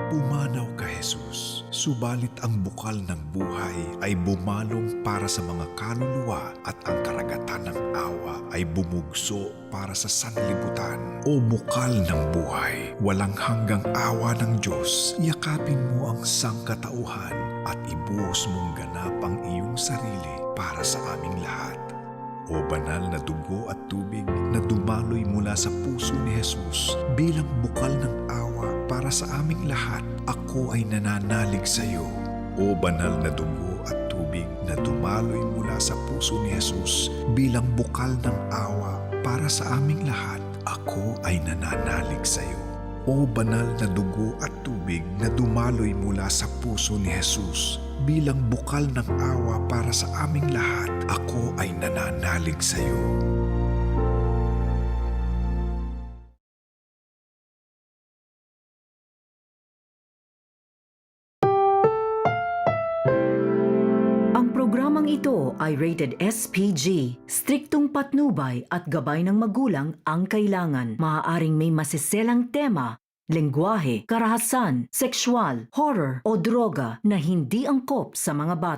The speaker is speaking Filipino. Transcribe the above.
Pumanaw ka, Jesus, subalit ang bukal ng buhay ay bumalong para sa mga kaluluwa at ang karagatan ng awa ay bumugso para sa sanlibutan. O bukal ng buhay, walang hanggang awa ng Diyos, yakapin mo ang sangkatauhan at ibuhos mong ganap ang iyong sarili para sa aming lahat. O banal na dugo at tubig na dumaloy mula sa puso ni Jesus bilang bukal ng awa para sa aming lahat, ako ay nananalig sa iyo. O banal na dugo at tubig na dumaloy mula sa puso ni Jesus bilang bukal ng awa para sa aming lahat, ako ay nananalig sa iyo. O banal na dugo at tubig na dumaloy mula sa puso ni Jesus bilang bukal ng awa para sa aming lahat, ako ay nananalig sa iyo. Ang programang ito ay rated SPG. Striktong patnubay at gabay ng magulang ang kailangan. Maaaring may masiselang tema, lengguwahe, karahasan, sexual, horror o droga na hindi angkop sa mga bata.